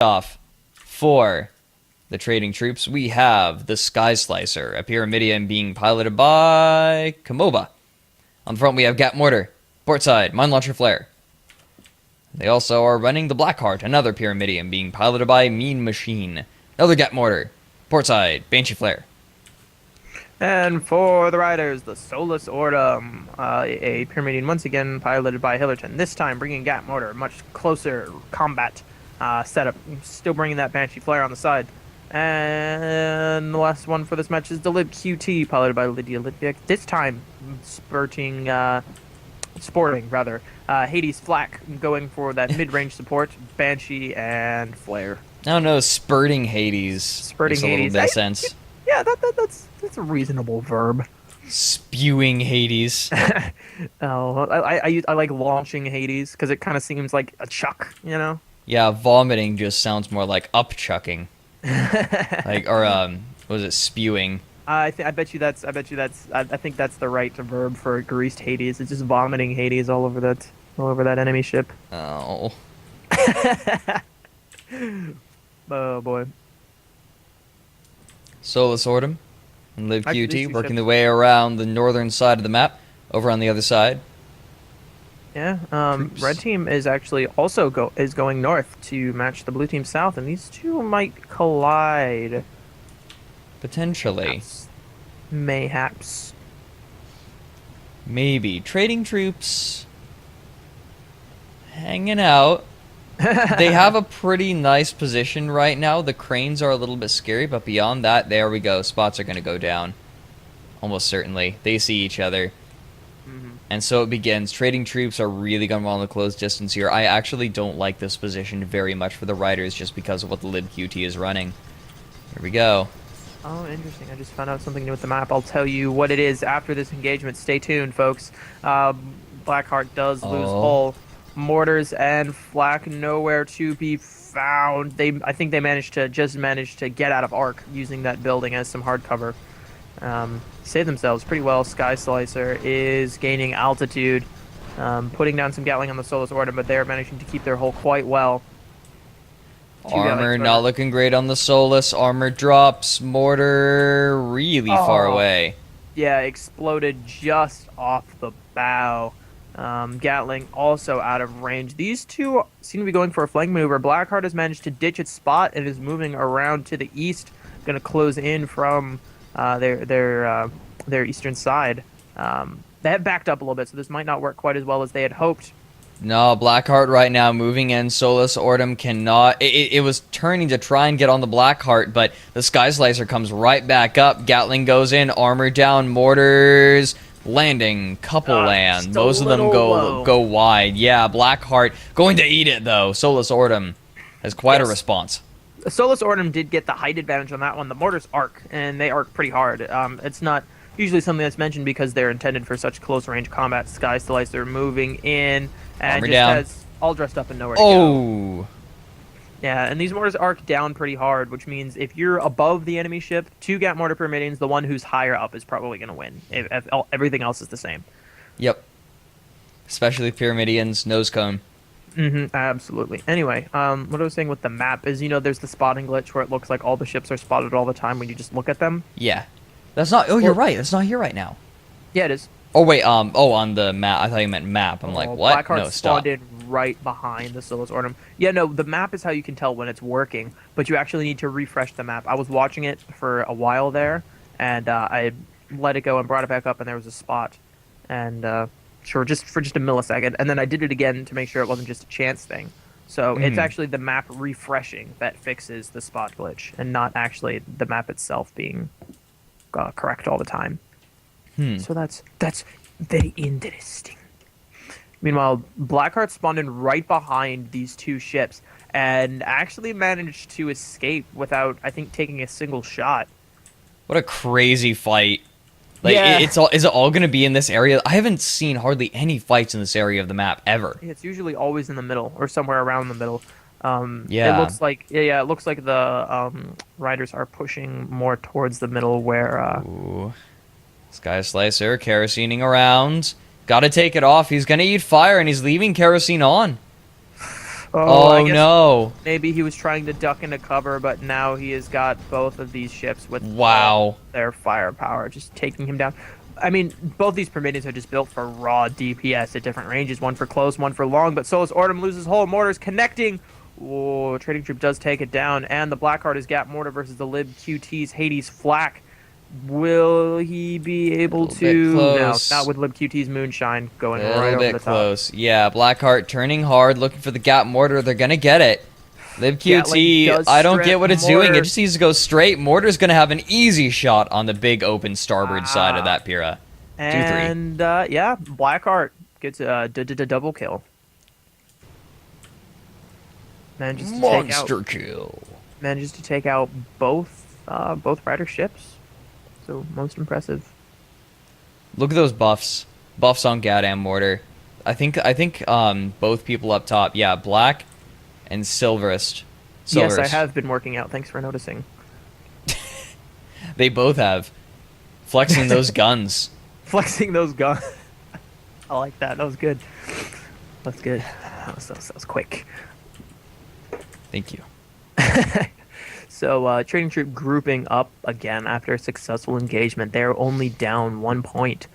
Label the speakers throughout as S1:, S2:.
S1: Off for the trading troops, we have the Sky Slicer, a Pyramidion being piloted by Kamoba. On the front, we have Gat Mortar, portside, Mine Launcher Flare. They also are running the Blackheart, another Pyramidion being piloted by Mean Machine. Another Gat Mortar, portside, Banshee Flare.
S2: And for the riders, the Solus Ortum, a Pyramidion once again piloted by Hillerton. This time bringing Gat Mortar, much closer combat setup. Still bringing that Banshee Flare on the side. And the last one for this match is the Lib QT, piloted by Lydia Lidvik. This time sporting Hades Flak going for that mid-range support, Banshee and Flare.
S1: I don't know, spurting Hades
S2: Spurting
S1: makes a little
S2: Hades.
S1: bit of sense.
S2: Yeah, that's a reasonable verb.
S1: Spewing Hades.
S2: Oh, I like launching Hades because it kind of seems like a chuck, you know?
S1: Yeah, vomiting just sounds more like upchucking. Was it spewing?
S2: I bet you that's I think that's the right verb for greased Hades. It's just vomiting Hades all over that enemy ship.
S1: Oh.
S2: Oh boy.
S1: Solus Ortum and Live
S2: Actually, these
S1: QT
S2: two
S1: working
S2: ships-
S1: their way around the northern side of the map. Over on the other side,
S2: Yeah.
S1: Troops.
S2: Red team is actually also going north to match the blue team south, and these two might collide.
S1: potentially,
S2: Mayhaps.
S1: maybe trading troops hanging out. They have a pretty nice position right now. The cranes are a little bit scary, but beyond that, there we go. Spots are going to go down. Almost certainly. They see each other. And so it begins. Trading troops are really going to want to close distance here. I actually don't like this position very much for the riders just because of what the Lid QT is running. Here we go.
S2: Oh, interesting. I just found out something new with the map. I'll tell you what it is after this engagement. Stay tuned, folks. Blackheart does lose hull. Mortars and flak nowhere to be found. I think they managed to get out of arc using that building as some hard cover. Save themselves pretty well. Sky Slicer is gaining altitude, putting down some Gatling on the Solus Order, but they're managing to keep their hull quite well.
S1: Armor not looking great on the Solus. Armor drops. Mortar really far away.
S2: Yeah, exploded just off the bow. Gatling also out of range. These two seem to be going for a flank maneuver. Blackheart has managed to ditch its spot and is moving around to the east, going to close in from their eastern side. They have backed up a little bit, so this might not work quite as well as they had hoped.
S1: No, Blackheart right now moving in. Solus Ortum cannot. It was turning to try and get on the Blackheart, but the Sky Slicer comes right back up. Gatling goes in. Armor down. Mortars landing. Couple land. Most of them go wide. Yeah, Blackheart going to eat it though. Solus Ortum has quite a response.
S2: Solus Ortum did get the height advantage on that one. The mortars arc, and they arc pretty hard. It's not usually something that's mentioned because they're intended for such close range combat. Sky Slicer moving in and
S1: Armor
S2: just
S1: down.
S2: has all dressed up and nowhere to go.
S1: Oh,
S2: Yeah, and these mortars arc down pretty hard, which means if you're above the enemy ship, 2 Gat Mortar Pyramidions, the one who's higher up is probably going to win. If everything else is the same.
S1: yep. Especially Pyramidians, nose cone.
S2: Absolutely. Anyway, what I was saying with the map is, there's the spotting glitch where it looks like all the ships are spotted all the time when you just look at them.
S1: Yeah, that's not. Oh, you're right. That's not here right now.
S2: Yeah, it is.
S1: Oh wait. On the map. I thought you meant map. I'm like, what?
S2: Blackheart
S1: No, stop.
S2: spawned in right behind the Solus Ortum. Yeah, no, the map is how you can tell when it's working, but you actually need to refresh the map. I was watching it for a while there, and I let it go and brought it back up, and there was a spot, and sure, just for just a millisecond, and then I did it again to make sure it wasn't just a chance thing. So it's actually the map refreshing that fixes the spot glitch, and not actually the map itself being correct all the time. So that's very interesting. Meanwhile, Blackheart spawned in right behind these two ships and actually managed to escape without, I think, taking a single shot.
S1: What a crazy fight. Like,
S2: Yeah.
S1: is it all going to be in this area? I haven't seen hardly any fights in this area of the map ever.
S2: It's usually always in the middle or somewhere around the middle.
S1: Yeah.
S2: It looks like it looks like the riders are pushing more towards the middle where
S1: Ooh. Sky Slicer kerosening around. Gotta take it off. He's gonna eat fire and he's leaving kerosene on.
S2: I
S1: Oh
S2: guess
S1: no.
S2: maybe he was trying to duck into cover, but now he has got both of these ships with all
S1: Wow.
S2: their firepower, just taking him down. I mean, both these Prometheans are just built for raw DPS at different ranges, one for close, one for long, but Solus Ortum loses hull, mortars connecting. Whoa, Trading Troop does take it down, and the Blackheart is Gap Mortar versus the Lib QT's Hades Flak. Will he be
S1: A
S2: able
S1: little bit
S2: to? No, not
S1: close.
S2: with Lib QT's Moonshine
S1: A
S2: going right
S1: little
S2: over
S1: bit
S2: the top.
S1: close. Yeah, Blackheart turning hard, looking for the gap mortar. They're gonna get it.
S2: Gatling
S1: LibQT,
S2: does
S1: I don't get
S2: strip
S1: what it's doing. It
S2: Mortar.
S1: just needs to go straight. Mortar's gonna have an easy shot on the big open starboard side of
S2: Ah.
S1: that Pyrrha. 2-3.
S2: And yeah, Blackheart gets a double kill. Manages to take out
S1: Monster kill.
S2: both Rydr ships. So most impressive.
S1: Look at those buffs. Buffs on Gadam Mortar. I think both people up top. Yeah, Black and Silverist.
S2: Yes, I have been working out. Thanks for noticing.
S1: They both have. Flexing those guns.
S2: Flexing those guns. I like that. That was good. That's good. That was quick.
S1: Thank you.
S2: So, Trading Troop grouping up again after a successful engagement. They're only down 1 point.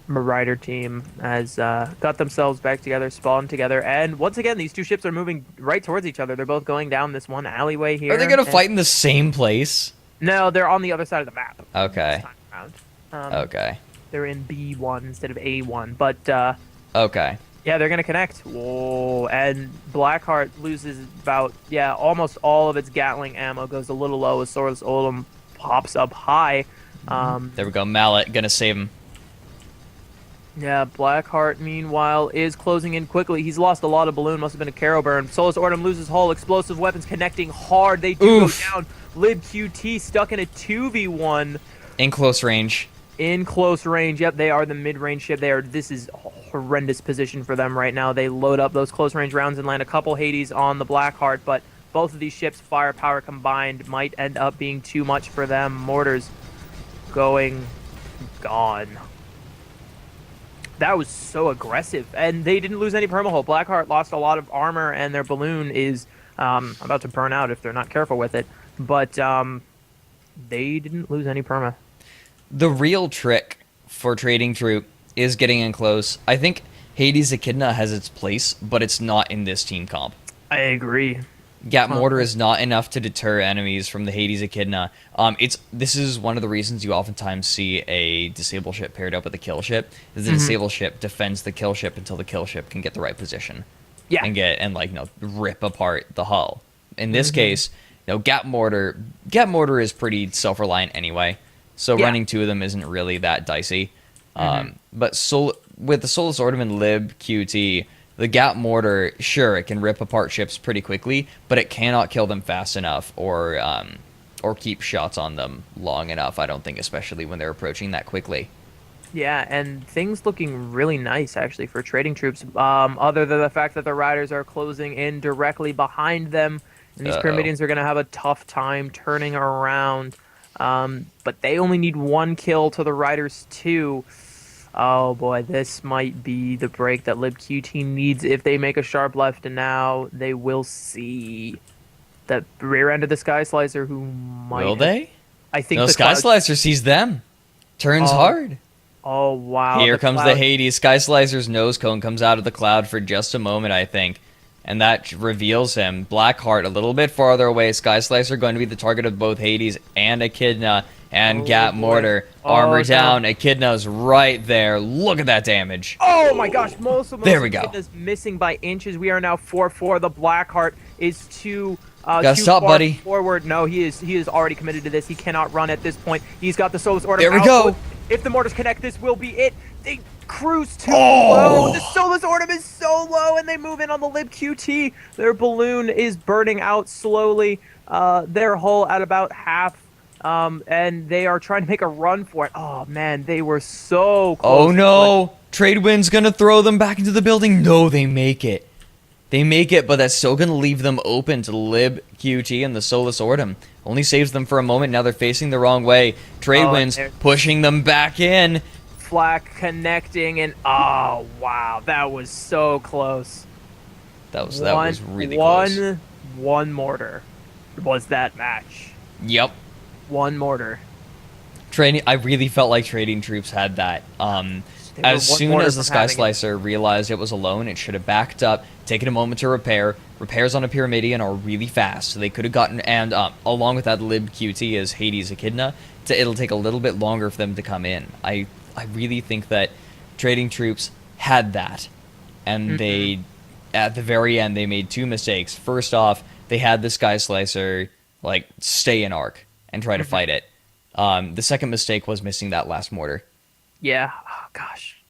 S2: Rydr team has got themselves back together, spawned together, and once again, these two ships are moving right towards each other. They're both going down this one alleyway here.
S1: Are they gonna
S2: and-
S1: fight in the same place?
S2: No, they're on the other side of the map.
S1: Okay.
S2: This time around.
S1: Okay.
S2: They're in B1 instead of A1, but
S1: Okay.
S2: yeah, they're gonna connect. Whoa! And Blackheart loses about almost all of its Gatling ammo. Goes a little low as Solus Ortum pops up high.
S1: There we go. Mallet gonna save him.
S2: Yeah, Blackheart, meanwhile, is closing in quickly. He's lost a lot of balloon. Must have been a Caro burn. Solus Ortum loses hull. Explosive weapons connecting hard. They do
S1: Oof.
S2: go down. Lib QT stuck in a 2v1
S1: In close range.
S2: in close range. Yep, they are the mid-range ship. This is a horrendous position for them right now. They load up those close-range rounds and land a couple Hades on the Blackheart, but both of these ships' firepower combined might end up being too much for them. Mortars gone. That was so aggressive, and they didn't lose any permahull. Blackheart lost a lot of armor, and their balloon is about to burn out if they're not careful with it. But they didn't lose any perma.
S1: The real trick for Trading Troop is getting in close. I think Hades Echidna has its place, but it's not in this team comp.
S2: I agree.
S1: Gap Mortar is not enough to deter enemies from the Hades Echidna. This is one of the reasons you oftentimes see a disable ship paired up with a kill ship. Is the disable ship defends the kill ship until the kill ship can get the right position.
S2: Yeah.
S1: And rip apart the hull. In this case, Gap Mortar is pretty self-reliant anyway. So
S2: Yeah.
S1: running two of them isn't really that dicey. But with the Solus Ortum and Lib QT, the Gap Mortar, sure, it can rip apart ships pretty quickly, but it cannot kill them fast enough or keep shots on them long enough, I don't think, especially when they're approaching that quickly.
S2: Yeah, and things looking really nice, actually, for Trading Troops, other than the fact that the Riders are closing in directly behind them, and these Pyramidians are going to have a tough time turning around. But they only need one kill to the Riders' two. Oh boy, this might be the break that LibQT needs if they make a sharp left, and now they will see the rear end of the Sky Slicer, who might...
S1: Will they?
S2: I think
S1: No,
S2: the
S1: Sky
S2: Cloud...
S1: Slicer sees them. Turns hard.
S2: Oh, wow.
S1: Here comes
S2: Cloud...
S1: the Hades. Sky Slicer's nose cone comes out of the cloud for just a moment, I think. And that reveals him. Blackheart a little bit farther away. Sky Slicer going to be the target of both Hades and Echidna. And Gap
S2: boy.
S1: Mortar.
S2: Oh,
S1: Armor
S2: no.
S1: down. Echidna's right there. Look at that damage.
S2: Oh my gosh, most
S1: There we go.
S2: Echidna's missing by inches. We are now 4-4. The Blackheart is too
S1: Gotta
S2: too
S1: stop,
S2: far
S1: buddy.
S2: forward. No, he is already committed to this. He cannot run at this point. He's got the Solus Order.
S1: There we go.
S2: If the mortars connect, this will be it. They cruise too
S1: Oh.
S2: low. The Solus Order is so low, and they move in on the Lib QT. Their balloon is burning out slowly. Their hull at about half. And they are trying to make a run for it. Oh man, they were so close.
S1: Oh no. Trade wind's gonna throw them back into the building. No, they make it. They make it, but that's still going to leave them open to Lib, QT, and the Solus Ortum. Only saves them for a moment. Now they're facing the wrong way. Trade winds pushing them back in.
S2: Flak connecting, and oh, wow. That was so close.
S1: That was really close.
S2: One mortar was that match.
S1: Yep.
S2: One mortar.
S1: Training. I really felt like trading troops had that.
S2: They were
S1: As
S2: one
S1: soon
S2: mortar
S1: as the
S2: from
S1: Sky
S2: having it.
S1: Slicer realized it was alone, it should have backed up, taken a moment to repair. Repairs on a Pyramidion are really fast, so they could have gotten, and along with that lib QT as Hades Echidna, it'll take a little bit longer for them to come in. I really think that trading troops had that, and
S2: Hmm.
S1: they, at the very end, they made two mistakes. First off, they had the Sky Slicer like stay in arc and try to
S2: Hmm.
S1: fight it. The second mistake was missing that last mortar.
S2: Yeah. Oh, gosh.